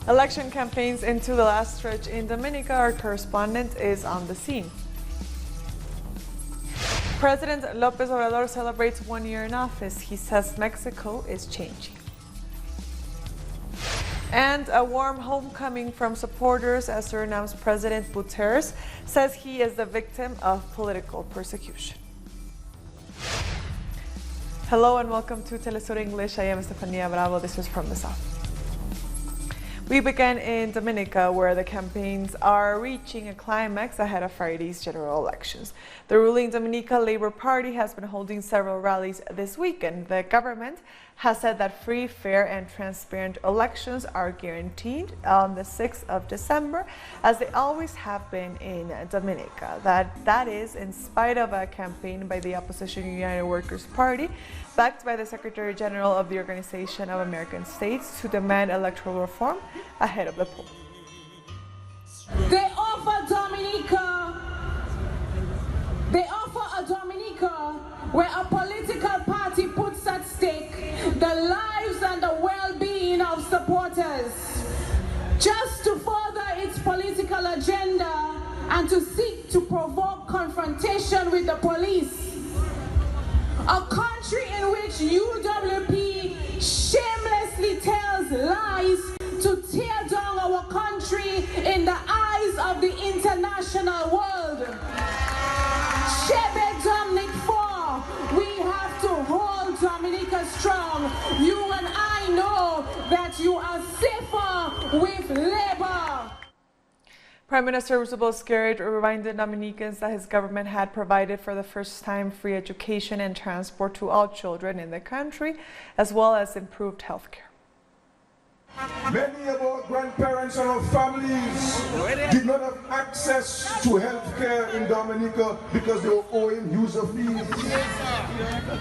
Election campaigns into the last stretch in Dominica. Our correspondent is on the scene. President López Obrador celebrates 1 year in office. He says Mexico is changing. And a warm homecoming from supporters as Suriname's President Guterres says he is the victim of political persecution. Hello and welcome to Telesur English. I am Estefania Bravo. This is from the South. We begin in Dominica, where the campaigns are reaching a climax ahead of Friday's general elections. The ruling Dominica Labor Party has been holding several rallies this weekend. The government has said that free, fair and transparent elections are guaranteed on the 6th of December, as they always have been in Dominica. That is in spite of a campaign by the opposition United Workers' Party, backed by the Secretary General of the Organization of American States, to demand electoral reform ahead of the poll. They offer a Dominica where a political party puts at stake the lives and the well-being of supporters, just to further its political agenda and to seek to provoke confrontation with the police. A country in which UWP shamelessly tells lies to tear down our country in the eyes of the international world. Shebe Dominic 4, we have to hold Dominica strong. You and I know that you are safer with Labour. Prime Minister Roosevelt Skerrit reminded Dominicans that his government had provided for the first time free education and transport to all children in the country, as well as improved health care. Many of our grandparents and our families did not have access to health care in Dominica because they were owing user fees.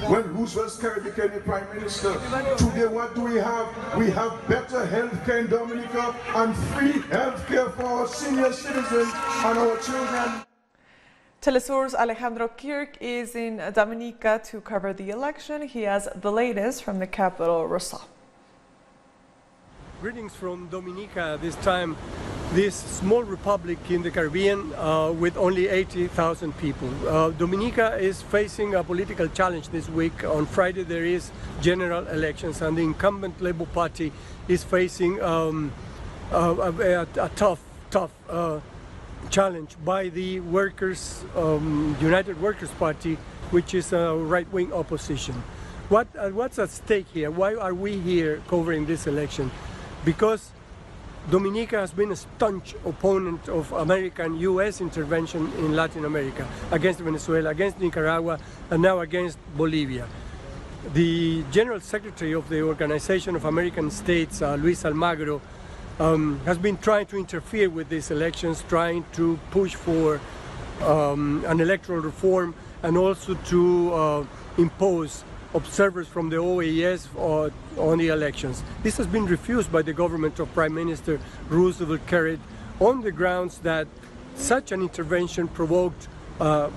When Roosevelt Skerrit became the Prime Minister, today what do we have? We have better health care in Dominica and free health care for our senior citizens and our children. Telesur's Alejandro Kirk is in Dominica to cover the election. He has the latest from the capital, Rosal. Greetings from Dominica, this small republic in the Caribbean with only 80,000 people. Dominica is facing a political challenge this week. On Friday there is general elections and the incumbent Labour Party is facing a tough challenge by the United Workers' Party, which is a right-wing opposition. What's at stake here? Why are we here covering this election? Because Dominica has been a staunch opponent of American U.S. intervention in Latin America, against Venezuela, against Nicaragua, and now against Bolivia. The General Secretary of the Organization of American States, Luis Almagro, has been trying to interfere with these elections, trying to push for an electoral reform and also to impose observers from the OAS on the elections. This has been refused by the government of Prime Minister Roosevelt Skerrit on the grounds that such an intervention provoked a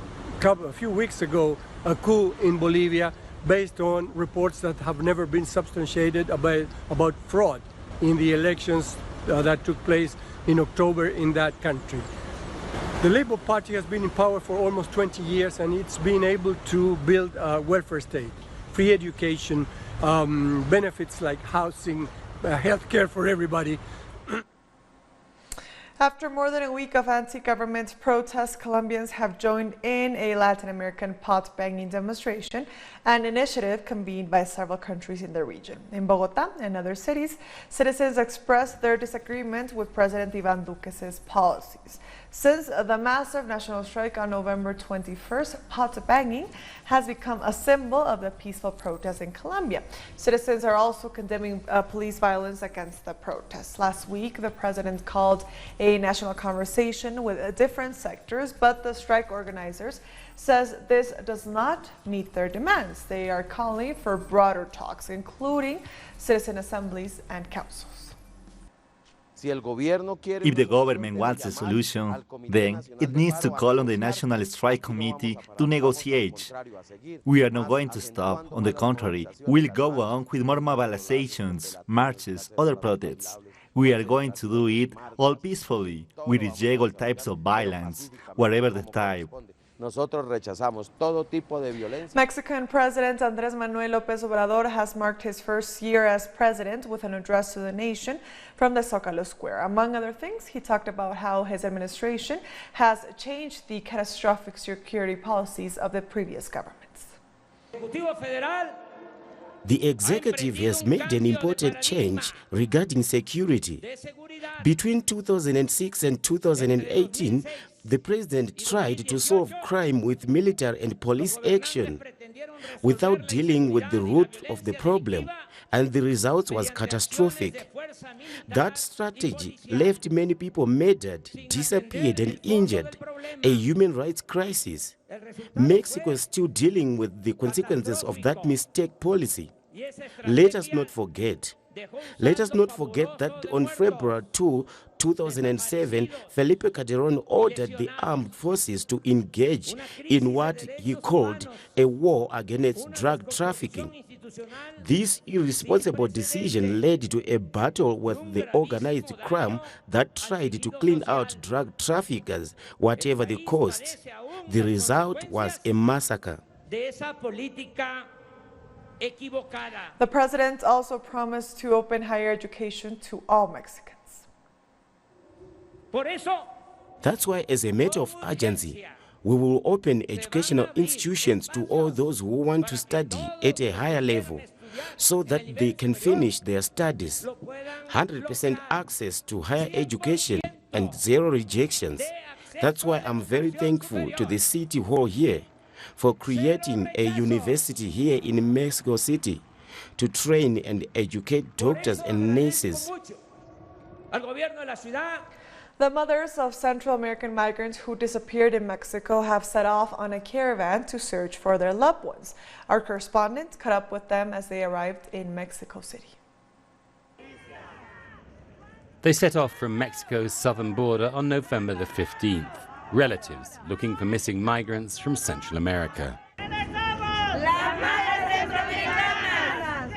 few weeks ago a coup in Bolivia based on reports that have never been substantiated about fraud in the elections that took place in October in that country. The Labour Party has been in power for almost 20 years and it's been able to build a welfare state. Free education, benefits like housing, health care for everybody. After more than a week of anti-government protests, Colombians have joined in a Latin American pot-banging demonstration, an initiative convened by several countries in the region. In Bogotá and other cities, citizens expressed their disagreement with President Iván Duque's policies. Since the massive national strike on November 21st, pot-banging has become a symbol of the peaceful protests in Colombia. Citizens are also condemning police violence against the protests. Last week, the president called a national conversation with different sectors, but the strike organizers says this does not meet their demands. They are calling for broader talks, including citizen assemblies and councils. If the government wants a solution, then it needs to call on the National Strike Committee to negotiate. We are not going to stop. On the contrary, we'll go on with more mobilizations, marches, other protests. We are going to do it all peacefully. We reject all types of violence, whatever the type. Nosotros rechazamos todo tipo de violencia. Mexican President Andrés Manuel López Obrador has marked his first year as president with an address to the nation from the Zócalo Square. Among other things, he talked about how his administration has changed the catastrophic security policies of the previous governments. The executive has made an important change regarding security. Between 2006 and 2018, the president tried to solve crime with military and police action without dealing with the root of the problem, and the result was catastrophic. That strategy left many people murdered, disappeared, and injured, a human rights crisis. Mexico is still dealing with the consequences of that mistake policy. Let us not forget. Let us not forget that on February 2, 2007, Felipe Calderón ordered the armed forces to engage in what he called a war against drug trafficking. This irresponsible decision led to a battle with the organized crime that tried to clean out drug traffickers, whatever the cost. The result was a massacre. The president also promised to open higher education to all Mexicans. That's why, as a matter of urgency, we will open educational institutions to all those who want to study at a higher level so that they can finish their studies. 100% access to higher education and zero rejections. That's why I'm very thankful to the City Hall here for creating a university here in Mexico City to train and educate doctors and nurses. The mothers of Central American migrants who disappeared in Mexico have set off on a caravan to search for their loved ones. Our correspondent caught up with them as they arrived in Mexico City. They set off from Mexico's southern border on November the 15th. Relatives looking for missing migrants from Central America.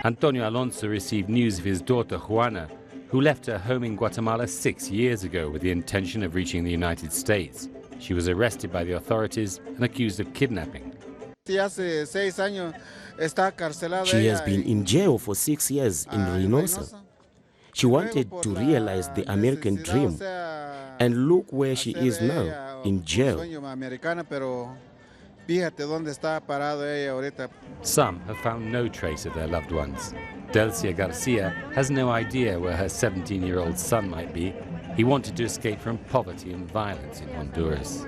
Antonio Alonso received news of his daughter Juana, who left her home in Guatemala 6 years ago with the intention of reaching the United States. She was arrested by the authorities and accused of kidnapping. She has been in jail for 6 years in Reynosa. She wanted to realize the American dream, and look where she is now, in jail. Some have found no trace of their loved ones. Delcia Garcia has no idea where her 17-year-old son might be. He wanted to escape from poverty and violence in Honduras.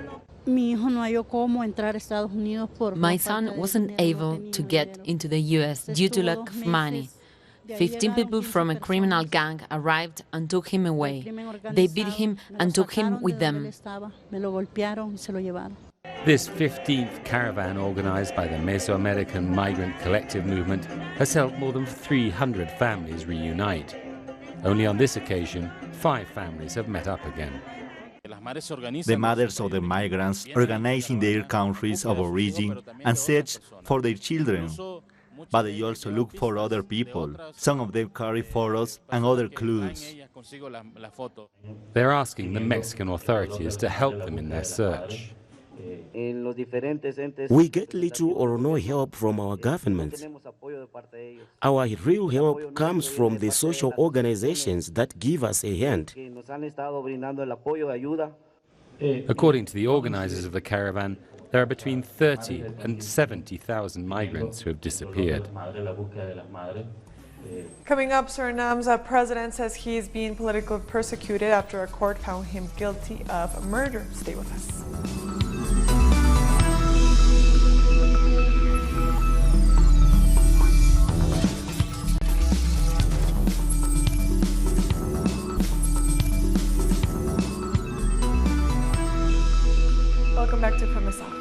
My son wasn't able to get into the U.S. due to lack of money. 15 people from a criminal gang arrived and took him away. They beat him and took him with them. This 15th caravan, organized by the Mesoamerican Migrant Collective Movement, has helped more than 300 families reunite. Only on this occasion, 5 families have met up again. The mothers of the migrants organize in their countries of origin and search for their children. But they also look for other people. Some of them carry photos and other clues. They're asking the Mexican authorities to help them in their search. We get little or no help from our governments. Our real help comes from the social organizations that give us a hand. According to the organizers of the caravan, there are between 30 and 70,000 migrants who have disappeared. Coming up, Suriname's president says he is being politically persecuted after a court found him guilty of murder. Stay with us. Welcome back to From the South.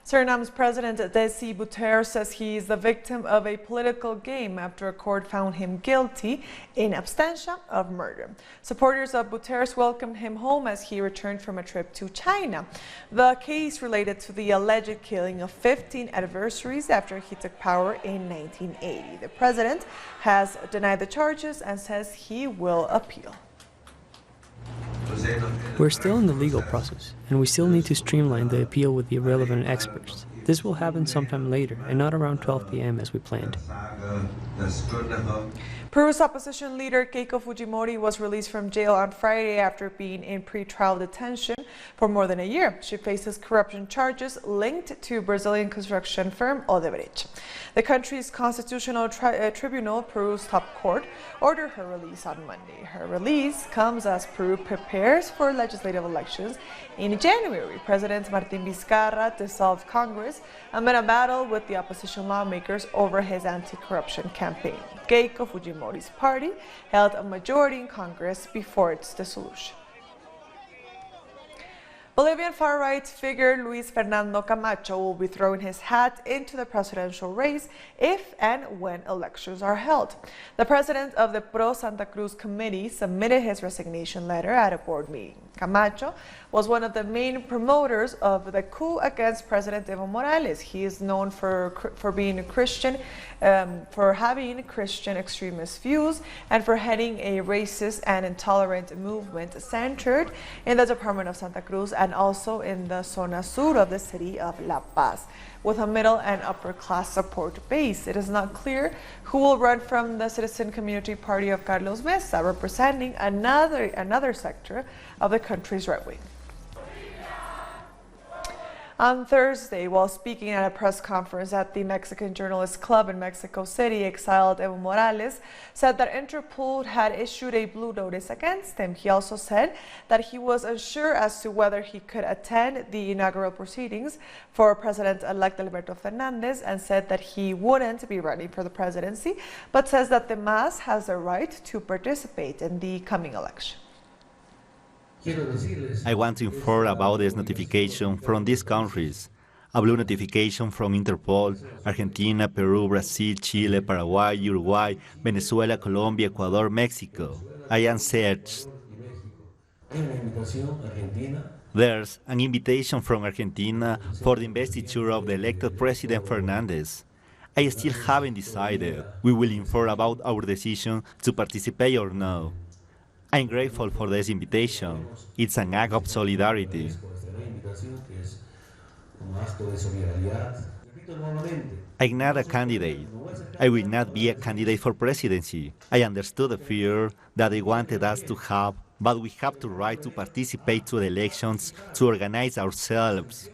Suriname's President.These Bouterse says he is the victim of a political game after a court found him guilty in absentia of murder. Supporters of Bouterse welcomed him home as he returned from a trip to China. The case related to the alleged killing of 15 adversaries after he took power in 1980. The president has denied the charges and says he will appeal. We're still in the legal process, and we still need to streamline the appeal with the relevant experts. This will happen sometime later, and not around 12 p.m. as we planned. Peru's opposition leader Keiko Fujimori was released from jail on Friday after being in pre-trial detention for more than a year. She faces corruption charges linked to Brazilian construction firm Odebrecht. The country's constitutional tribunal, Peru's top court, ordered her release on Monday. Her release comes as Peru prepares for legislative elections in January. President Martín Vizcarra dissolved Congress amid a battle with the opposition lawmakers over his anti-corruption campaign. Keiko Fujimori's party held a majority in Congress before its dissolution. Bolivian far-right figure Luis Fernando Camacho will be throwing his hat into the presidential race if and when elections are held. The president of the Pro Santa Cruz committee submitted his resignation letter at a board meeting. Camacho was one of the main promoters of the coup against President Evo Morales. He is known for being a Christian, for having Christian extremist views, and for heading a racist and intolerant movement centered in the department of Santa Cruz and also in the zona sur of the city of La Paz, with a middle and upper class support base. It is not clear who will run from the Citizen Community Party of Carlos Mesa, representing another sector of the country's right wing. On Thursday, while speaking at a press conference at the Mexican Journalists Club in Mexico City, exiled Evo Morales said that Interpol had issued a blue notice against him. He also said that he was unsure as to whether he could attend the inaugural proceedings for President-elect Alberto Fernandez, and said that he wouldn't be running for the presidency, but says that the MAS has the right to participate in the coming election. I want to inform about this notification from these countries. A blue notification from Interpol, Argentina, Peru, Brazil, Chile, Paraguay, Uruguay, Venezuela, Colombia, Ecuador, Mexico. I am searched. There's an invitation from Argentina for the investiture of the elected President Fernandez. I still haven't decided. We will inform about our decision to participate or no. I'm grateful for this invitation. It's an act of solidarity. I'm not a candidate. I will not be a candidate for presidency. I understood the fear that they wanted us to have, but we have the right to participate to the elections, to organize ourselves.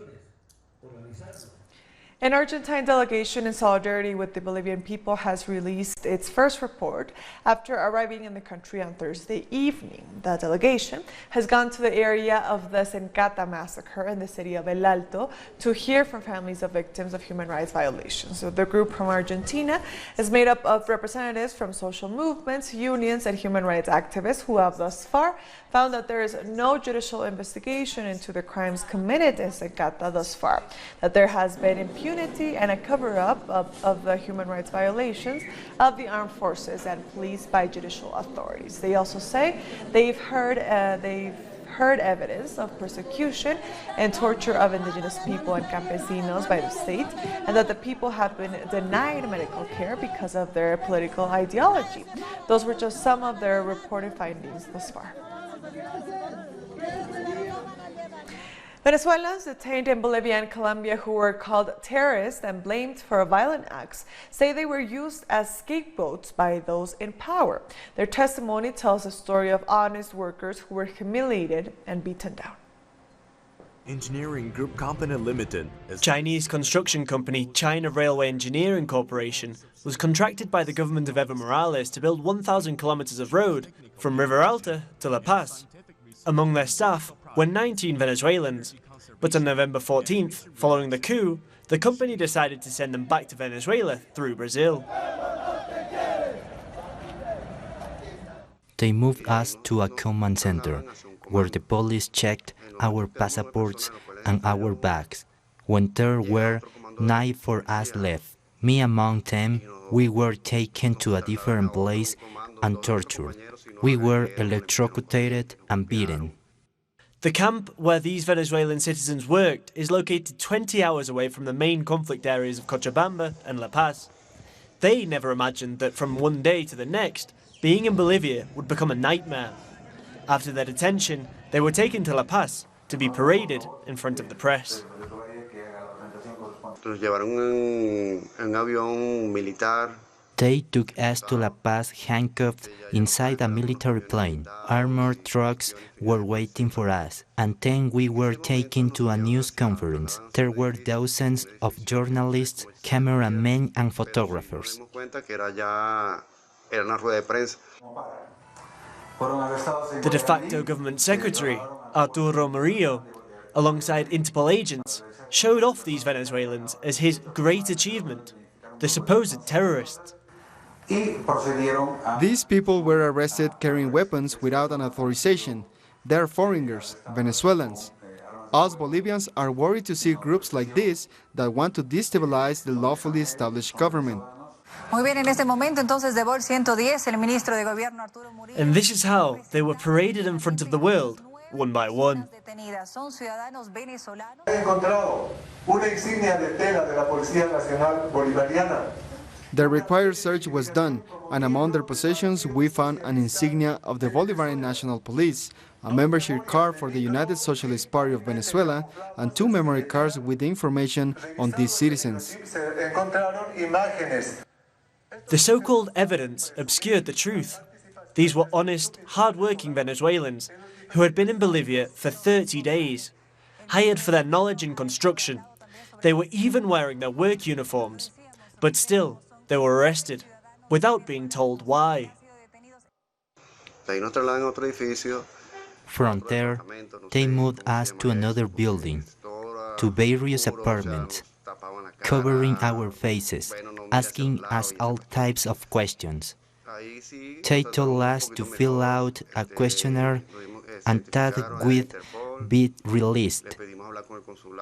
An Argentine delegation in solidarity with the Bolivian people has released its first report after arriving in the country on Thursday evening. The delegation has gone to the area of the Sencata massacre in the city of El Alto to hear from families of victims of human rights violations. So the group from Argentina is made up of representatives from social movements, unions, and human rights activists who have thus far found that there is no judicial investigation into the crimes committed in Sencata thus far, that there has been impunity and a cover-up of the human rights violations of the armed forces and police by judicial authorities. They also say they've heard evidence of persecution and torture of indigenous people and campesinos by the state, and that the people have been denied medical care because of their political ideology. Those were just some of their reported findings thus far. Venezuelans detained in Bolivia and Colombia who were called terrorists and blamed for violent acts say they were used as scapegoats by those in power. Their testimony tells the story of honest workers who were humiliated and beaten down. Engineering Group Company Limited, Chinese construction company China Railway Engineering Corporation, was contracted by the government of Evo Morales to build 1,000 kilometers of road from River Alta to La Paz. Among their staff were 19 Venezuelans, but on November 14th, following the coup, the company decided to send them back to Venezuela through Brazil. They moved us to a command center, where the police checked our passports and our bags. when there were 9 for us left. Me among them, we were taken to a different place and tortured. We were electrocuted and beaten. The camp where these Venezuelan citizens worked is located 20 hours away from the main conflict areas of Cochabamba and La Paz. They never imagined that from one day to the next, being in Bolivia would become a nightmare. After their detention, they were taken to La Paz to be paraded in front of the press. They took us to La Paz handcuffed inside a military plane. Armored trucks were waiting for us, and then we were taken to a news conference. There were dozens of journalists, cameramen, and photographers. The de facto government secretary, Arturo Murillo, alongside Interpol agents, showed off these Venezuelans as his great achievement, the supposed terrorists. These people were arrested carrying weapons without an authorization. They are foreigners, Venezuelans. Us Bolivians are worried to see groups like this that want to destabilize the lawfully established government. And this is how they were paraded in front of the world, one by one. The required search was done, and among their possessions we found an insignia of the Bolivarian National Police, a membership card for the United Socialist Party of Venezuela, and 2 memory cards with information on these citizens. The so-called evidence obscured the truth. These were honest, hard-working Venezuelans who had been in Bolivia for 30 days, hired for their knowledge in construction. They were even wearing their work uniforms, but still, they were arrested, without being told why. From there, they moved us to another building, to various apartments, covering our faces, asking us all types of questions. They told us to fill out a questionnaire and that we'd be released.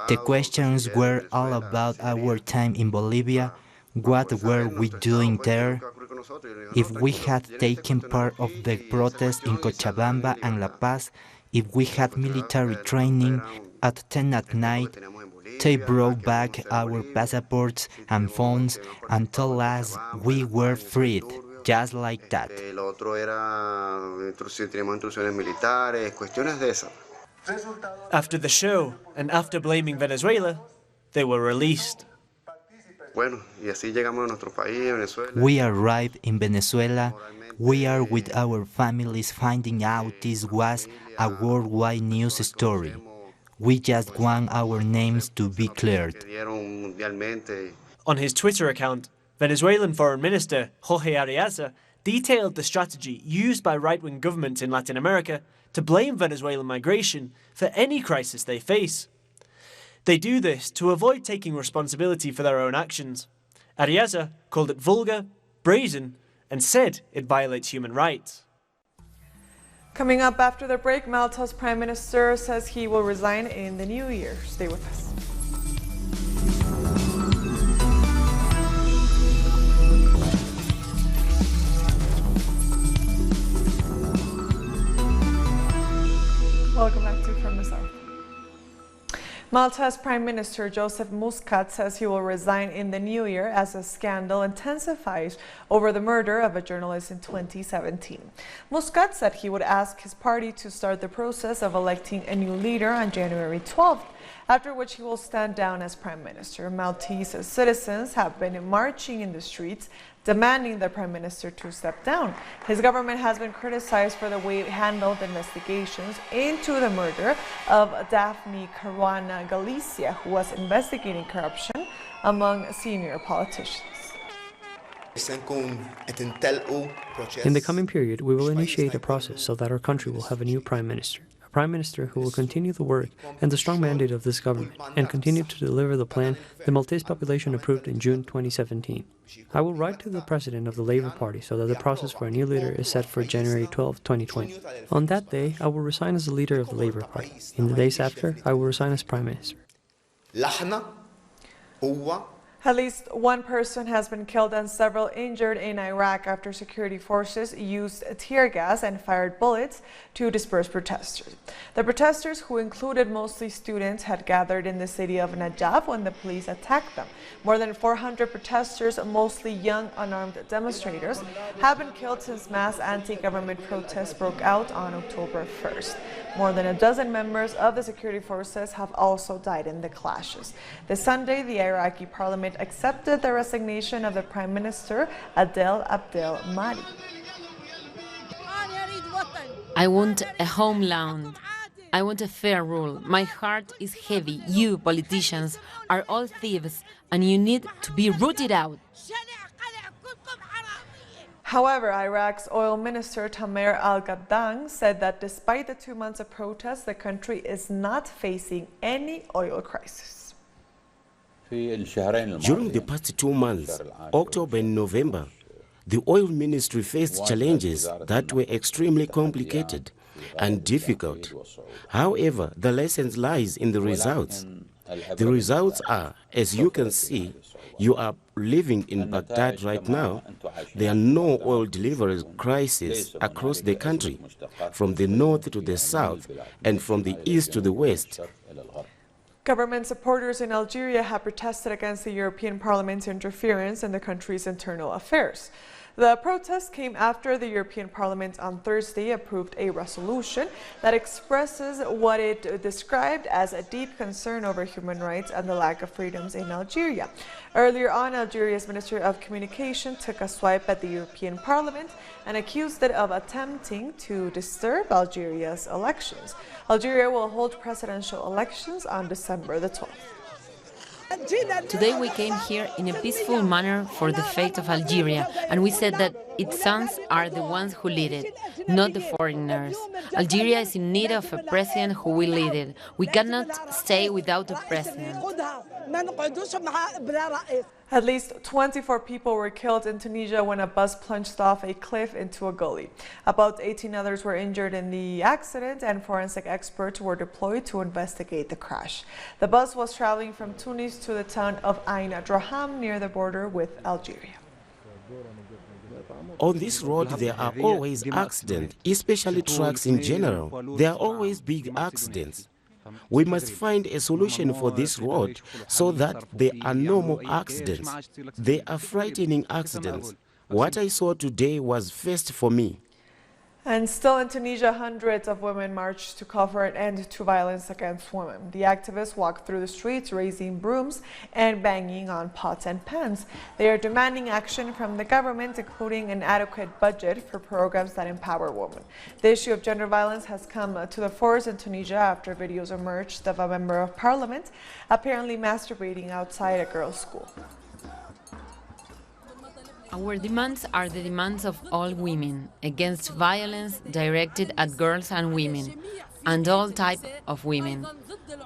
The questions were all about our time in Bolivia, what were we doing there, if we had taken part of the protests in Cochabamba and La Paz, if we had military training. At 10 at night, they brought back our passports and phones and told us we were freed, just like that. After the show, and after blaming Venezuela, they were released. We arrived in Venezuela. We are with our families finding out this was a worldwide news story. We just want our names to be cleared. On his Twitter account, Venezuelan Foreign Minister Jorge Ariaza detailed the strategy used by right-wing governments in Latin America to blame Venezuelan migration for any crisis they face. They do this to avoid taking responsibility for their own actions. Ariaza called it vulgar, brazen, and said it violates human rights. Coming up after the break, Malta's Prime Minister says he will resign in the new year. Stay with us. Welcome back to From the South. Malta's Prime Minister Joseph Muscat says he will resign in the new year as a scandal intensifies over the murder of a journalist in 2017. Muscat said he would ask his party to start the process of electing a new leader on January 12th, after which he will stand down as Prime Minister. Maltese citizens have been marching in the streets demanding the Prime Minister to step down. His government has been criticized for the way it handled investigations into the murder of Daphne Caruana Galicia, who was investigating corruption among senior politicians. In the coming period, we will initiate a process so that our country will have a new Prime Minister. Prime Minister who will continue the work and the strong mandate of this government and continue to deliver the plan the Maltese population approved in June 2017. I will write to the President of the Labour Party so that the process for a new leader is set for January 12, 2020. On that day, I will resign as the leader of the Labour Party. In the days after, I will resign as Prime Minister. At least one person has been killed and several injured in Iraq after security forces used tear gas and fired bullets to disperse protesters. The protesters, who included mostly students, had gathered in the city of Najaf when the police attacked them. More than 400 protesters, mostly young unarmed demonstrators, have been killed since mass anti-government protests broke out on October 1st. More than a dozen members of the security forces have also died in the clashes. This Sunday, the Iraqi parliament accepted the resignation of the Prime Minister Adel Abdel Mahdi. I want a homeland. I want a fair rule. My heart is heavy. You, politicians, are all thieves, and you need to be rooted out. However, Iraq's oil minister Tamer al-Gaddang said that despite the 2 months of protests, the country is not facing any oil crisis. During the past 2 months, October and November, the oil ministry faced challenges that were extremely complicated and difficult. However, the lesson lies in the results. The results are, as you can see, you are living in Baghdad right now. There are no oil delivery crises across the country, from the north to the south and from the east to the west. Government supporters in Algeria have protested against the European Parliament's interference in the country's internal affairs. The protest came after the European Parliament on Thursday approved a resolution that expresses what it described as a deep concern over human rights and the lack of freedoms in Algeria. Earlier on, Algeria's Minister of Communication took a swipe at the European Parliament and accused it of attempting to disturb Algeria's elections. Algeria will hold presidential elections on December the 12th. Today we came here in a peaceful manner for the fate of Algeria, and we said that its sons are the ones who lead it, not the foreigners. Algeria is in need of a president who will lead it. We cannot stay without a president. At least 24 people were killed in Tunisia when a bus plunged off a cliff into a gully. About 18 others were injured in the accident, and forensic experts were deployed to investigate the crash. The bus was traveling from Tunis to the town of Ain Adraham near the border with Algeria. On this road, there are always accidents, especially trucks in general. There are always big accidents. We must find a solution for this road so that there are no more accidents. They are frightening accidents. What I saw today was first for me. And still in Tunisia, hundreds of women marched to call for an end to violence against women. The activists walked through the streets raising brooms and banging on pots and pans. They are demanding action from the government, including an adequate budget for programs that empower women. The issue of gender violence has come to the fore in Tunisia after videos emerged of a member of parliament apparently masturbating outside a girls' school. Our demands are the demands of all women against violence directed at girls and women, and all types of women.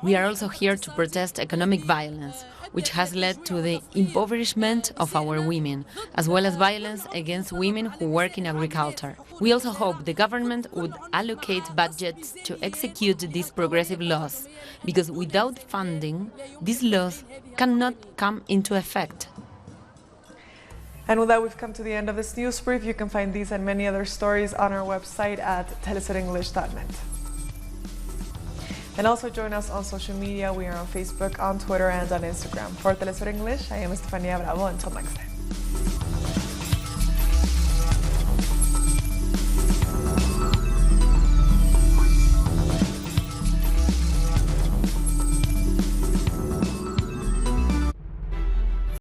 We are also here to protest economic violence, which has led to the impoverishment of our women, as well as violence against women who work in agriculture. We also hope the government would allocate budgets to execute these progressive laws, because without funding, these laws cannot come into effect. And with that, we've come to the end of this news brief. You can find these and many other stories on our website at telesurenglish.net. And also join us on social media. We are on Facebook, on Twitter, and on Instagram. For Telesur English, I am Estefania Bravo. Until next time.